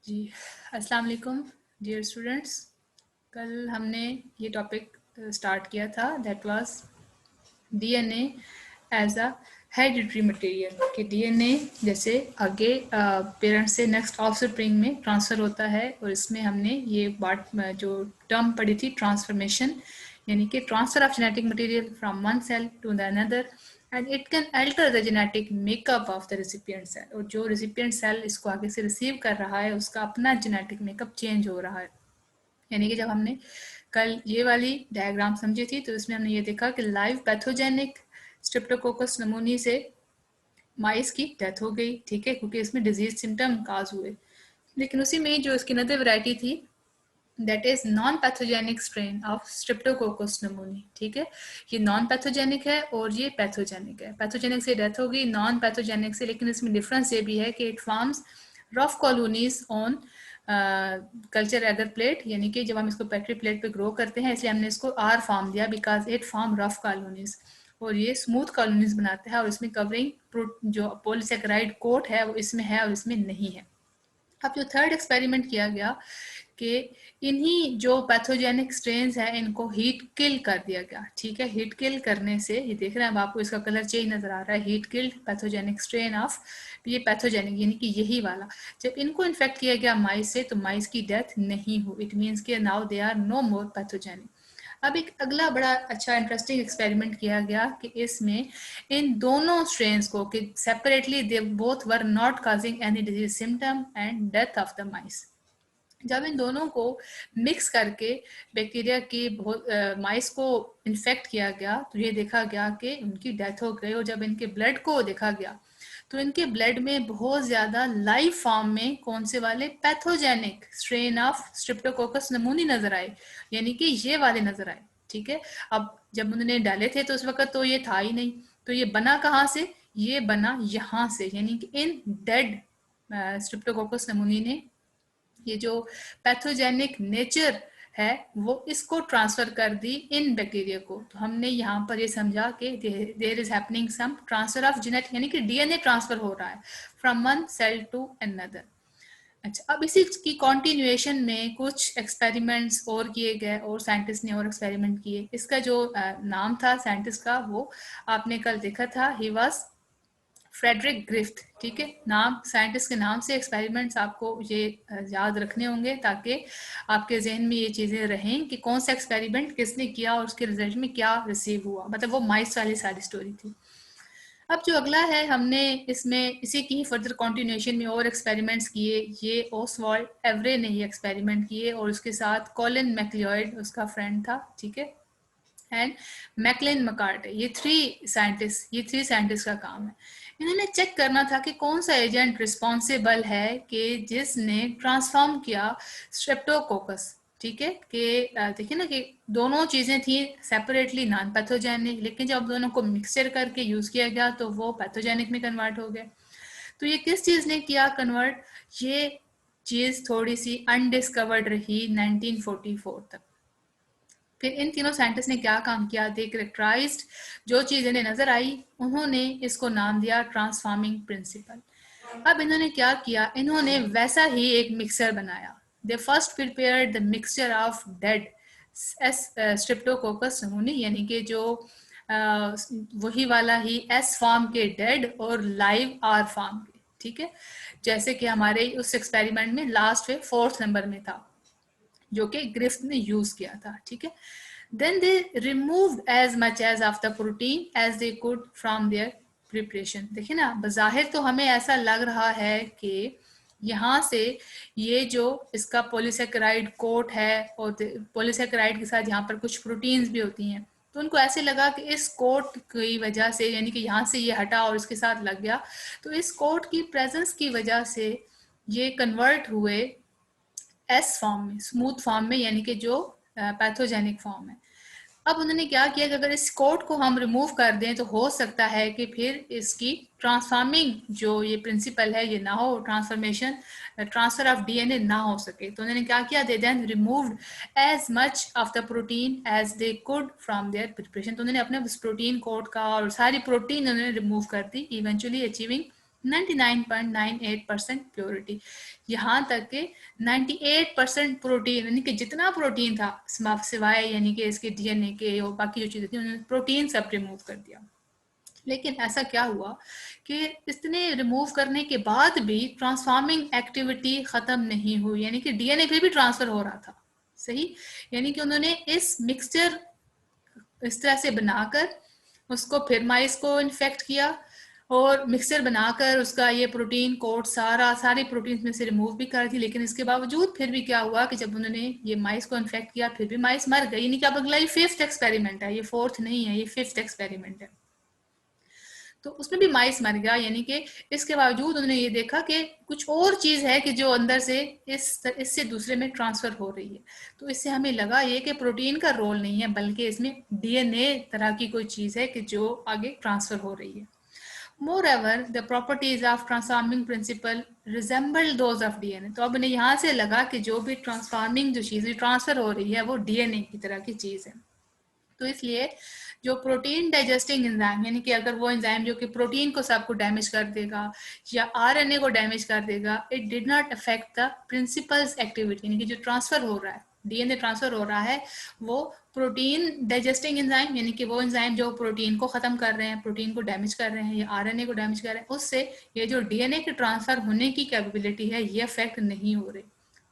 जी, अस्सलाम वालेकुम dear students. कल हमने ये टॉपिक स्टार्ट किया था, that was DNA as a hereditary material कि डीएनए जैसे आगे पेरेंट्स से नेक्स्ट ऑफस्प्रिंग में ट्रांसफ़र होता है। और इसमें हमने ये बात जो टर्म पढ़ी थी ट्रांसफॉर्मेशन, यानी कि transfer of genetic material from one cell to the another and it can alter the genetic makeup of the recipient cell. और जो रिसिपिएंट सेल इसको आगे से रिसीव कर रहा है उसका अपना जेनेटिक मेकअप चेंज हो रहा है। यानी कि जब हमने कल ये वाली डायग्राम समझी थी तो इसमें हमने ये देखा कि लाइव पैथोजेनिक स्ट्रेप्टोकोकस नमूनी से माइस की डेथ हो गई, ठीक है, क्योंकि इसमें डिजीज सिम्टम काज हुए। लेकिन उसी में जो इसकी नदर वैरायटी थी that is non pathogenic strain of streptococcus pneumoniae, ठीक है। ये नॉन पैथोजेनिक है और ये पैथोजेनिक है। पैथोजेनिक से डेथ हो गई, नॉन पैथोजेनिक से, लेकिन इसमें डिफरेंस ये भी है कि it forms rough colonies on culture agar plate, यानी कि जब हम इसको पेट्री प्लेट पे ग्रो करते हैं इसलिए हमने इसको आर फॉर्म दिया because it form rough colonies. और ये स्मूथ कॉलोनीज बनाते हैं और इसमें कवरिंग जो पॉलीसेकेराइड कोट है वो इसमें है और इसमें नहीं है। अब जो थर्ड एक्सपेरिमेंट किया गया कि इन्हीं जो पैथोजेनिक स्ट्रेन्स हैं इनको हीट किल कर दिया गया, ठीक है। हीट किल करने से ये देख रहे हैं अब आपको इसका कलर चेंज नजर आ रहा है, heat killed pathogenic strain of ये पैथोजेनिक, यानी कि यही वाला। जब इनको इन्फेक्ट किया गया माइस से तो माइस की डेथ नहीं हुई। इट मीन्स कि now they are no more pathogenic. अब एक अगला बड़ा अच्छा इंटरेस्टिंग एक्सपेरिमेंट किया गया कि इसमें इन दोनों स्ट्रेन्स को कि separately they both were not causing any disease symptom and death of the माइस। जब इन दोनों को मिक्स करके बैक्टीरिया की बहुत माइस को इन्फेक्ट किया गया तो ये देखा गया कि उनकी डेथ हो गई। और जब इनके ब्लड को देखा गया तो इनके ब्लड में बहुत ज़्यादा लाइव फॉर्म में कौन से वाले पैथोजेनिक स्ट्रेन ऑफ स्ट्रेप्टोकोकस नमूनी नजर आए, यानी कि ये वाले नजर आए, ठीक है। अब जब उन्होंने डाले थे तो उस वक्त तो ये था ही नहीं, तो ये बना कहाँ से? ये बना यहाँ से, यानी कि इन डेड स्ट्रेप्टोकोकस नमूनी ने ये जो पैथोजेनिक नेचर है वो इसको ट्रांसफर कर दी इन बैक्टीरिया को। तो हमने यहाँ पर ये समझा कि there is happening some transfer of genetic, यानी कि डीएनए ट्रांसफर हो रहा है from one cell to another. अच्छा, अब इसी की कॉन्टिन्यूएशन में कुछ एक्सपेरिमेंट्स और किए गए और साइंटिस्ट ने और एक्सपेरिमेंट किए। इसका जो नाम था साइंटिस्ट का वो आपने कल देखा था, ही वाज फ्रेडरिक ग्रिफ्थ, ठीक है। नाम साइंटिस्ट के नाम से एक्सपेरिमेंट्स आपको ये याद रखने होंगे ताकि आपके जहन में ये चीज़ें रहें कि कौन सा एक्सपेरिमेंट किसने किया और उसके रिजल्ट में क्या रिसीव हुआ, मतलब वो माइस वाली सारी स्टोरी थी। अब जो अगला है हमने इसमें इसी की ही फर्दर कॉन्टिन्यूएशन में और एक्सपेरिमेंट्स किए। ये ओसवाल्ड एवरे ने ये एक्सपेरिमेंट किए और उसके साथ कॉलिन मैक्लियॉयड उसका फ्रेंड था, ठीक है, एंड मैकलिन मकार्टे। ये थ्री साइंटिस्ट का काम है। इन्होंने चेक करना था कि कौन सा एजेंट रिस्पॉन्सिबल है कि जिसने ट्रांसफॉर्म किया स्ट्रेप्टोकोकस, ठीक है। कि देखिए ना कि दोनों चीज़ें थी सेपरेटली नॉन पैथोजेनिक, लेकिन जब दोनों को मिक्सचर करके यूज़ किया गया तो वो पैथोजेनिक में कन्वर्ट हो गए। तो ये किस चीज़ ने किया कन्वर्ट? ये चीज़ थोड़ी सी अनडिस्कवर्ड रही 1944 तक। फिर इन तीनों साइंटिस्ट ने क्या काम किया? दे करेक्टराइज्ड जो चीज़ इन्हें नजर आई उन्होंने इसको नाम दिया ट्रांसफॉर्मिंग प्रिंसिपल। अब इन्होंने क्या किया? इन्होंने वैसा ही एक मिक्सर बनाया। They first prepared the mixture of dead streptococcus pneumoniae, यानी कि जो वही वाला ही एस फॉर्म के डेड और लाइव आर फॉर्म के, ठीक है, जैसे कि हमारे उस एक्सपेरिमेंट में लास्ट में 4th नंबर में था जो कि ग्रिफ्थ ने यूज किया था, ठीक है। Then they removed as much as of the protein as they could from their preparation. देखिए ना, बज़ाहिर तो हमें ऐसा लग रहा है कि यहाँ से ये जो इसका पॉलीसेकेराइड कोट है और पॉलीसेकेराइड के साथ यहाँ पर कुछ प्रोटीन्स भी होती हैं, तो उनको ऐसे लगा कि इस कोट की वजह से, यानी कि यहाँ से ये हटा और इसके साथ लग गया, तो इस कोट की प्रेजेंस की वजह से ये कन्वर्ट हुए एस फॉर्म में, स्मूथ फॉर्म में, यानी कि जो पैथोजेनिक फॉर्म है। अब उन्होंने क्या किया कि अगर इस कोट को हम रिमूव कर दें तो हो सकता है कि फिर इसकी ट्रांसफॉर्मिंग जो ये प्रिंसिपल है ये ना हो, ट्रांसफॉर्मेशन ट्रांसफर ऑफ डीएनए ना हो सके। तो उन्होंने क्या किया? They then removed as much of the protein as they could from their preparation. तो उन्होंने अपने उस प्रोटीन कोट का और सारी प्रोटीन उन्होंने रिमूव कर दी, इवेंचुअली अचीविंग 99.98% प्योरिटी, यहाँ तक कि 98% प्रोटीन, यानी कि जितना प्रोटीन था सिवाय यानी कि इसके डीएनए के और बाकी जो चीज़ें थी उन्होंने प्रोटीन सब रिमूव कर दिया। लेकिन ऐसा क्या हुआ कि इतने रिमूव करने के बाद भी ट्रांसफार्मिंग एक्टिविटी ख़त्म नहीं हुई, यानी कि डीएनए फिर भी ट्रांसफ़र हो रहा था। सही, यानी कि उन्होंने इस मिक्सचर इस तरह से बनाकर उसको फिर माइस को इन्फेक्ट किया और मिक्सचर बनाकर उसका ये प्रोटीन कोट सारी प्रोटीन में से रिमूव भी कर दी। लेकिन इसके बावजूद फिर भी क्या हुआ कि जब उन्होंने ये माइस को इन्फेक्ट किया फिर भी माइस मर गई। यानी कि अब अगला ये 5th एक्सपेरिमेंट है, ये 4th नहीं है, ये 5th एक्सपेरिमेंट है। तो उसमें भी माइस मर गया, यानी कि इसके बावजूद उन्होंने ये देखा कि कुछ और चीज़ है कि जो अंदर से इससे दूसरे में ट्रांसफ़र हो रही है। तो इससे हमें लगा ये कि प्रोटीन का रोल नहीं है बल्कि इसमें डीएनए तरह की कोई चीज़ है कि जो आगे ट्रांसफ़र हो रही है। Moreover, the properties of transforming principle resemble those of DNA. तो अब इन्हें यहाँ से लगा कि जो भी ट्रांसफॉर्मिंग जो चीज़ ट्रांसफ़र हो रही है वो डीएनए की तरह की चीज़ है। तो इसलिए जो प्रोटीन डाइजेस्टिंग एंजाइम, यानी कि अगर वो एंजाइम जो कि प्रोटीन को सबको डैमेज कर देगा या आरएनए को डैमेज कर देगा, it did not affect the principles activity, यानी कि जो ट्रांसफर हो रहा है, डीएनए ट्रांसफर हो रहा है, वो प्रोटीन डाइजेस्टिंग एंजाइम, यानी कि वो एंजाइम जो प्रोटीन को खत्म कर रहे हैं, प्रोटीन को डैमेज कर रहे हैं या आरएनए को डैमेज कर रहे हैं, उससे ये जो डीएनए के ट्रांसफर होने की कैपेबिलिटी है ये अफेक्ट नहीं हो रही,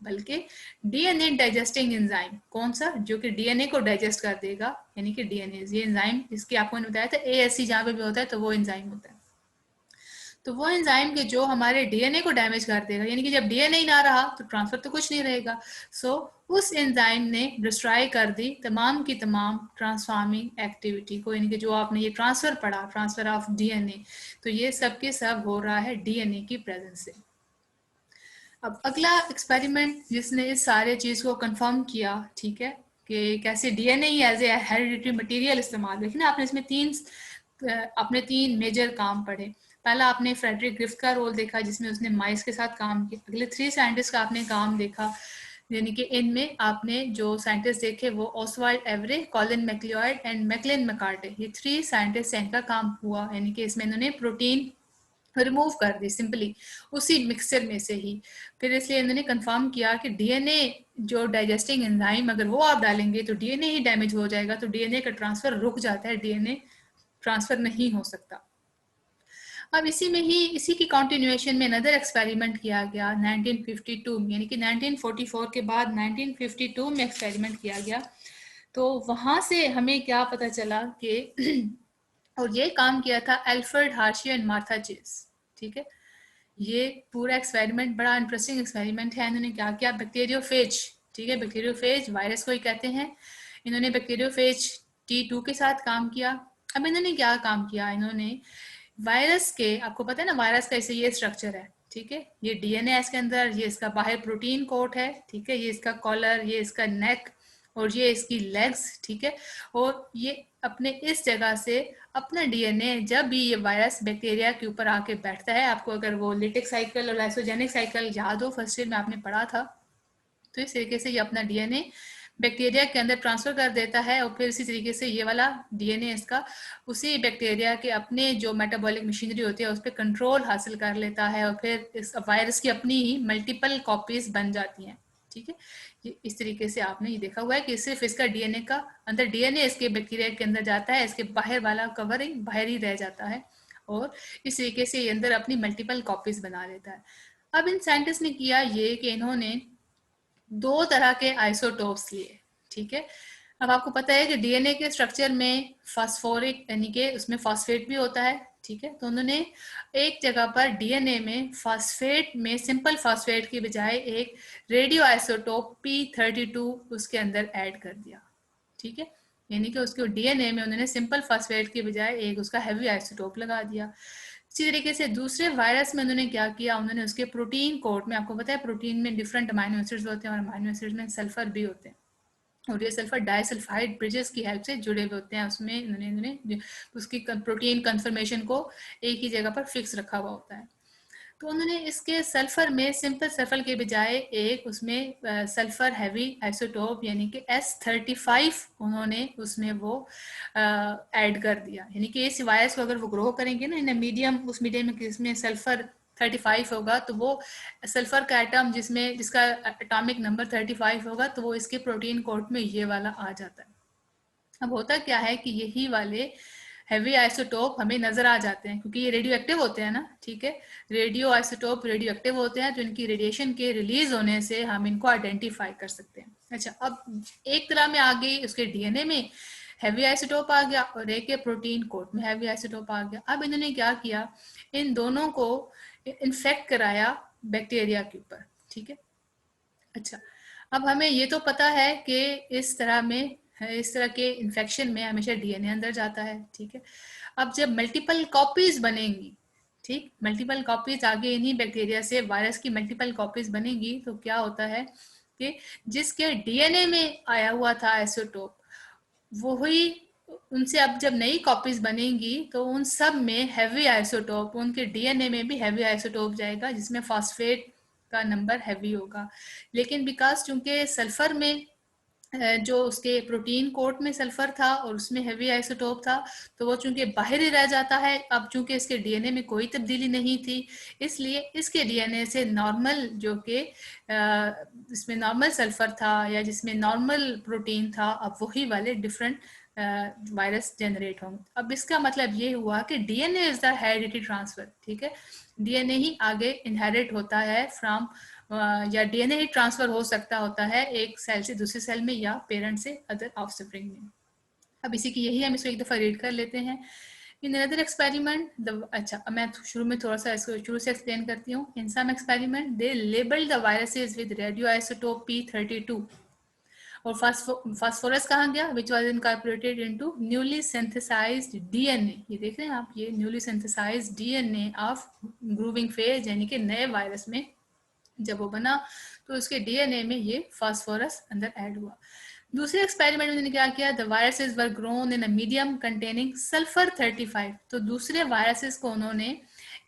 बल्कि डीएनए डाइजेस्टिंग एंजाइम कौन सा, जो कि डीएनए को डाइजेस्ट कर देगा, यानी कि डीएनए ये एंजाइम, इसकी आपको मैंने बताया था एएससी जहाँ पे भी होता है तो वो एंजाइम होता है। तो वो एंजाइम के जो हमारे डीएनए को डैमेज कर देगा, यानी कि जब डीएनए ही ना रहा तो ट्रांसफर तो कुछ नहीं रहेगा। सो उस एंजाइम ने डिस्ट्रॉय कर दी तमाम की तमाम ट्रांसफॉर्मिंग एक्टिविटी को, यानी कि जो आपने ये ट्रांसफर पढ़ा, ट्रांसफर ऑफ डीएनए, तो ये सब के सब हो रहा है डीएनए की प्रेजेंस से। अब अगला एक्सपेरिमेंट जिसने इस सारे चीज़ को कंफर्म किया, ठीक है, कि कैसे डीएनए ही एज ए हेरिडिटरी मटेरियल इस्तेमाल, देखिए ना आपने इसमें तीन मेजर काम पढ़े। पहला आपने फ्रेडरिक ग्रिफ्थ का रोल देखा जिसमें उसने माइस के साथ काम किया। अगले 3 साइंटिस्ट का आपने काम देखा, यानी कि इनमें आपने जो साइंटिस्ट देखे वो Oswald Avery, Colin MacLeod and Maclyn McCarty, ये 3 साइंटिस्ट इनका काम हुआ, यानी कि इसमें इन्होंने प्रोटीन रिमूव कर दी सिंपली उसी मिक्सचर में से ही। फिर इसलिए इन्होंने कंफर्म किया कि डीएनए जो डाइजेस्टिंग एंजाइम अगर वो आप डालेंगे तो डीएनए ही डैमेज हो जाएगा, तो डीएनए का ट्रांसफर रुक जाता है, डीएनए ट्रांसफर नहीं हो सकता। अब इसी की कंटिन्यूएशन में अनदर एक्सपेरिमेंट किया गया 1952 में, यानी कि 1944 के बाद 1952 में एक्सपेरिमेंट किया गया। तो वहाँ से हमें क्या पता चला कि और ये काम किया था एल्फ्रेड हार्शी एंड मार्था चेस, ठीक है। ये पूरा एक्सपेरिमेंट बड़ा इंटरेस्टिंग एक्सपेरिमेंट है। इन्होंने क्या किया, बैक्टीरियोफेज, ठीक है, बैक्टीरियोफेज वायरस को ही कहते हैं, इन्होंने बैक्टीरियोफेज T2 के साथ काम किया। अब इन्होंने क्या काम किया, इन्होंने वायरस के, आपको पता है ना वायरस का ऐसे ये स्ट्रक्चर है, ठीक है, ये डीएनए है इसके अंदर, ये इसका बाहर प्रोटीन कोट है, ठीक है, ये इसका कॉलर, ये इसका नेक और ये इसकी लेग्स, ठीक है। और ये अपने इस जगह से अपना डीएनए जब भी ये वायरस बैक्टीरिया के ऊपर आके बैठता है, आपको अगर वो लिटिक साइकिल और लाइसोजेनिक साइकिल याद हो फर्स्ट ईयर में आपने पढ़ा था, तो इस तरीके से ये अपना डीएनए बैक्टीरिया के अंदर ट्रांसफर कर देता है और फिर इसी तरीके से ये वाला डीएनए इसका उसी बैक्टीरिया के अपने जो मेटाबॉलिक मशीनरी होती है उस पर कंट्रोल हासिल कर लेता है और फिर इस वायरस की अपनी ही मल्टीपल कॉपीज बन जाती हैं, ठीक है। ये इस तरीके से आपने ये देखा हुआ है कि सिर्फ इसका डीएनए का अंदर डीएनए इसके बैक्टीरिया के अंदर जाता है, इसके बाहर वाला कवरिंग बाहर ही रह जाता है और इस तरीके से ये अंदर अपनी मल्टीपल कॉपीज बना लेता है। अब इन साइंटिस्ट ने किया ये कि इन्होंने 2 तरह के आइसोटोप्स लिए, ठीक है। अब आपको पता है कि डीएनए के स्ट्रक्चर में फास्फोरिक यानी कि उसमें फास्फेट भी होता है, ठीक है। तो उन्होंने एक जगह पर डीएनए में फास्फेट में सिंपल फास्फेट की बजाय एक रेडियो आइसोटोप P32 उसके अंदर ऐड कर दिया, ठीक है। यानी कि उसके डीएनए में उन्होंने सिंपल फास्फेट की बजाय एक उसका हैवी आइसोटोप लगा दिया। इसी तरीके से दूसरे वायरस में उन्होंने क्या किया, उन्होंने उसके प्रोटीन कोड में, आपको पता है प्रोटीन में डिफरेंट अमाइनो एसिड्स होते हैं और अमाइनो एसिड्स में सल्फर भी होते हैं और ये सल्फर डाइसल्फाइड ब्रिजेस की हेल्प से जुड़े हुए होते हैं, उसमें इन्होंने उसकी प्रोटीन कन्फर्मेशन को एक ही जगह पर फिक्स रखा हुआ होता है। तो उन्होंने इसके सल्फर में सिंपल सल्फर के बजाय एक उसमें सल्फर हैवी आइसोटोप यानी कि S35 उन्होंने उसमें वो ऐड कर दिया। यानी कि इस वायरस को अगर वो ग्रो करेंगे ना इन मीडियम, उस मीडियम में जिसमें सल्फर 35 होगा, तो वो सल्फर का एटम जिसका एटॉमिक नंबर 35 होगा, तो वो इसके प्रोटीन कोड में ये वाला आ जाता है। अब होता क्या है कि यही वाले हैवी आइसोटोप हमें नजर आ जाते हैं क्योंकि ये रेडियो एक्टिव होते हैं ना, ठीक है। रेडियो आइसोटोप रेडियो एक्टिव होते हैं, तो इनकी रेडिएशन के रिलीज होने से हम इनको आइडेंटिफाई कर सकते हैं। अच्छा, अब एक तरह में आ गई उसके डीएनए में हैवी आइसोटोप आ गया और एक के प्रोटीन कोड में हैवी आइसोटोप आ गया। अब इन्होंने क्या किया, इन दोनों को इन्फेक्ट कराया बैक्टीरिया के ऊपर, ठीक है। अच्छा, अब हमें ये तो पता है कि इस तरह के इन्फेक्शन में हमेशा डीएनए अंदर जाता है, ठीक है। अब जब मल्टीपल कॉपीज बनेंगी, ठीक, मल्टीपल कॉपीज आगे इन्हीं बैक्टीरिया से वायरस की मल्टीपल कॉपीज बनेगी, तो क्या होता है कि जिसके डीएनए में आया हुआ था आइसोटोप, वही उनसे अब जब नई कॉपीज बनेंगी तो उन सब में हैवी आइसोटोप, उनके डीएनए में भी हैवी आइसोटोप जाएगा जिसमें फॉस्फेट का नंबर हैवी होगा। लेकिन बिकॉज चूंकि सल्फर में जो उसके प्रोटीन कोट में सल्फर था और उसमें हैवी आइसोटोप था, तो वो चूंकि बाहर ही रह जाता है। अब चूंकि इसके डीएनए में कोई तब्दीली नहीं थी, इसलिए इसके डीएनए से नॉर्मल जो कि इसमें नॉर्मल सल्फर था या जिसमें नॉर्मल प्रोटीन था, अब वही वाले डिफरेंट वायरस जनरेट होंगे। अब इसका मतलब ये हुआ कि DNA is the heredity transfer, ठीक है। डीएनए ही आगे इनहेरिट होता है फ्रॉम, या डीएनए ही ट्रांसफर हो सकता होता है एक सेल से दूसरे सेल में या पेरेंट से अदर ऑफस्प्रिंग में। अब इसी की यही हम इसको एक दफा रीड कर लेते हैं। इन अनदर एक्सपेरिमेंट अच्छा, अब मैं शुरू में थोड़ा सा इसको शुरू से एक्सप्लेन करती हूँ। In some experiment they labelled the viruses with radio isotope P32 और फास्फोरस कहाँ गया, which was incorporated into newly synthesised DNA. ये देख रहे हैं आप, ये newly synthesised DNA of growing phage, यानी कि नए वायरस में जब वो बना तो उसके डीएनए में ये फास्फोरस अंदर ऐड हुआ। दूसरे एक्सपेरिमेंट में उन्होंने क्या किया, the viruses were grown in a medium containing sulphur 35। तो दूसरे वायरसेस को उन्होंने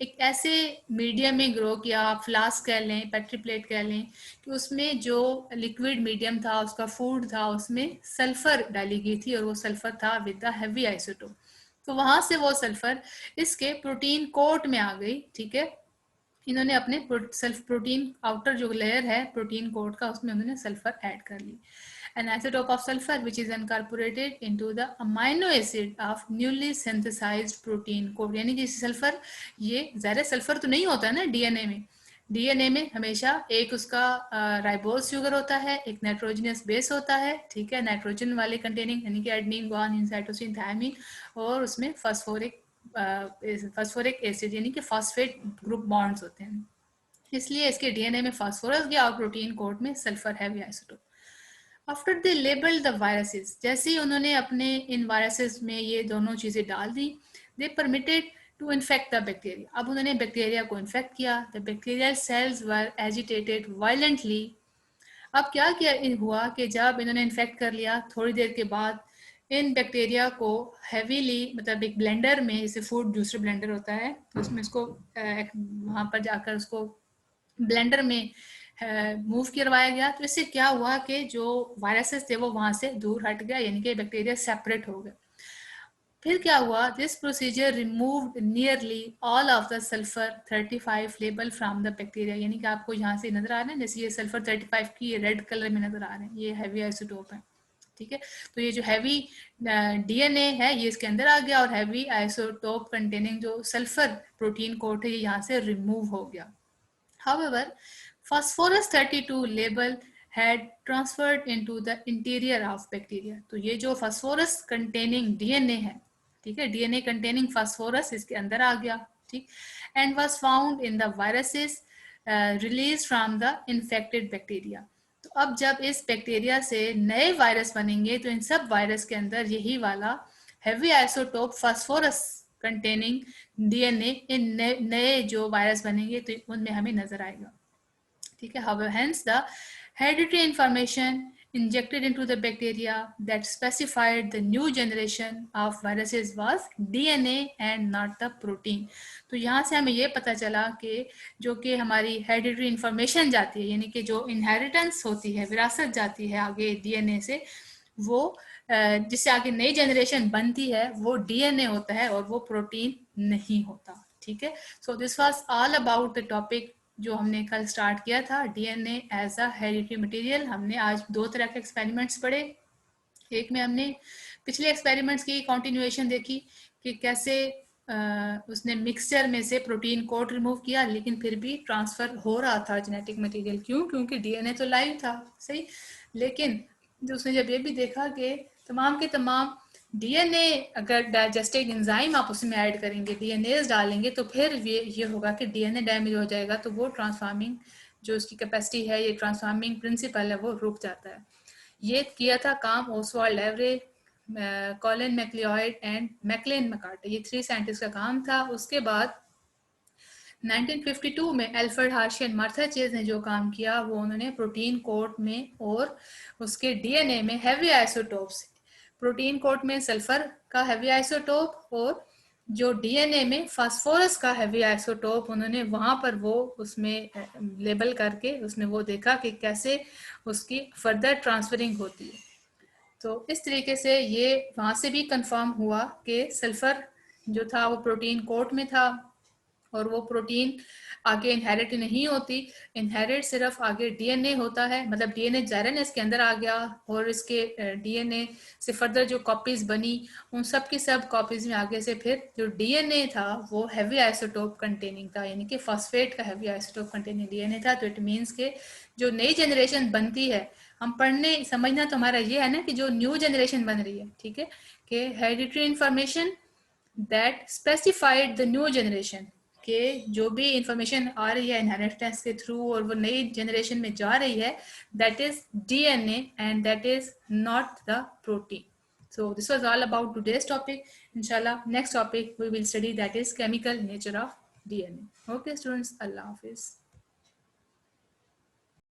एक ऐसे मीडियम में ग्रो किया, आप फ्लास्क कह लें, पेट्री प्लेट कह लें, कि उसमें जो लिक्विड मीडियम था, उसका फूड था, उसमें सल्फर डाली गई थी और वो सल्फर था विद द हैवी आइसोटोप। तो वहां से वो सल्फर इसके प्रोटीन कोट में आ गई, ठीक है। इन्होंने अपने सेल्फ प्रोटीन आउटर जो लेयर है प्रोटीन कोट का, उसमें उन्होंने सल्फर ऐड कर ली। an isotope of sulfur which is incorporated into the amino acid of newly synthesized protein code। यानी कि सल्फर, ये ज़ाहिर सल्फर तो नहीं होता है ना डीएनए में। डीएनए में हमेशा एक उसका राइबोज शुगर होता है, एक नाइट्रोजनस बेस होता है, ठीक है, नाइट्रोजन वाले कंटेनिंग, यानी कि एडेनिन, गुआनिन, साइटोसिन, थायमिन, और उसमें फास्फोरिक एसिड यानी कि फास्फेट ग्रुप बॉन्ड्स होते हैं। इसलिए इसके डीएनए में फास्फोरस गया और प्रोटीन कोड में sulphur heavy isotope. After they labelled the viruses, जैसे ही उन्होंने अपने इन वायरसेस में ये दोनों चीजें डाल दी, they permitted to infect the bacteria. अब उन्होंने बैक्टीरिया को इन्फेक्ट किया, the bacterial cells were agitated violently. अब क्या किया हुआ कि जब इन्होंने इन्फेक्ट कर लिया, थोड़ी देर के बाद इन बैक्टीरिया को हैवीली, मतलब एक ब्लेंडर में, जैसे फूड जूसर ब्लेंडर होता है, तो उसमें उसको वहां पर जाकर उसको ब्लेंडर में मूव करवाया गया। तो इससे क्या हुआ कि जो वायरसेस थे वो वहां से दूर हट गया, यानी कि बैक्टीरिया सेपरेट हो गए। फिर क्या हुआ, this procedure removed nearly all of the sulphur 35 label from the bacteria. यानी कि आपको यहाँ से नजर आ रहा है, जैसे ये सल्फर 35 की ये रेड कलर में नजर आ रहे हैं, ये हैवी आइसोटोप है, ठीक है। तो ये जो हैवी डीएनए है ये इसके अंदर आ गया और हैवी आइसोटोप कंटेनिंग जो सल्फर प्रोटीन कोट है ये यहाँ से रिमूव हो गया। However, phosphorus 32 label had transferred into the interior of bacteria। तो ये जो phosphorus containing DNA है, ठीक है, DNA containing phosphorus इसके अंदर आ गया, ठीक, and was found in the viruses released from the infected bacteria। तो अब जब इस बैक्टीरिया से नए वायरस बनेंगे तो इन सब वायरस के अंदर यही वाला heavy isotope phosphorus containing DNA in नए जो वायरस बनेंगे तो उनमें हमें नजर आएगा, ठीक है। How hence the Hereditary information injected into the bacteria that specified the new generation of viruses was DNA and not the protein. तो यहाँ से हमें ये पता चला कि जो कि हमारी हेरिडिटरी इंफॉर्मेशन जाती है, यानी कि जो इनहेरिटेंस होती है, विरासत जाती है आगे डीएनए से, वो जिससे आगे नई जनरेशन बनती है, वो डीएनए होता है और वो प्रोटीन नहीं होता. ठीक है. So this was all about the topic जो हमने कल स्टार्ट किया था, DNA as a hereditary material. हमने आज 2 तरह के एक्सपेरिमेंट्स पढ़े. एक में हमने पिछले एक्सपेरिमेंट्स की कंटिन्यूएशन देखी कि कैसे उसने मिक्सचर में से प्रोटीन कोड रिमूव किया, लेकिन फिर भी ट्रांसफर हो रहा था जेनेटिक मटेरियल. क्यों? क्योंकि डीएनए तो लाइव था, सही. लेकिन जो उसने जब ये भी देखा कि तमाम के तमाम डीएनए, अगर डाइजेस्टिव एंजाइम आप उसमें ऐड करेंगे, डीएनए डालेंगे, तो फिर ये होगा कि डीएनए डैमेज हो जाएगा, तो वो ट्रांसफार्मिंग जो उसकी कैपेसिटी है, ये ट्रांसफार्मिंग प्रिंसिपल है, वो रुक जाता है. ये किया था काम Oswald Avery, Colin MacLeod and Maclyn McCarty. ये 3 साइंटिस्ट का काम था. उसके बाद 1952 में एल्फ्रेड हार्शी एंड मार्था चेज ने जो काम किया, वो उन्होंने प्रोटीन कोट में और उसके डीएनए में हैवी आइसोटोप्स, प्रोटीन कोट में सल्फर का हैवी आइसोटोप और जो डीएनए में फास्फोरस का हैवी आइसोटोप, उन्होंने वहां पर वो उसमें लेबल करके उसने वो देखा कि कैसे उसकी फर्दर ट्रांसफरिंग होती है. तो इस तरीके से ये वहां से भी कंफर्म हुआ कि सल्फर जो था वो प्रोटीन कोट में था और वो प्रोटीन आगे इनहेरिट नहीं होती. इनहेरिट सिर्फ आगे डीएनए होता है, मतलब डीएनए ज़ाहिरन इसके अंदर आ गया और इसके डीएनए से फर्दर जो कॉपीज बनी, उन सब की सब कॉपीज में आगे से फिर जो डीएनए था वो हैवी आइसोटोप कंटेनिंग था, यानी कि फॉस्फेट का हैवी आइसोटोप कंटेनिंग डीएनए था. तो इट मीन्स के जो नई जनरेशन बनती है, हम पढ़ने समझना तो हमारा ये है ना कि जो न्यू जनरेशन बन रही है, ठीक है, कि hereditary information that specified the new generation, कि जो भी इंफॉर्मेशन आ रही है इनहेरिटेंस के थ्रू और वो नई जनरेशन में जा रही है, that is DNA and that is not the protein. So this was all about today's topic. Inshallah, next topic we will study, that is chemical nature of DNA. Okay students, Allah Hafiz.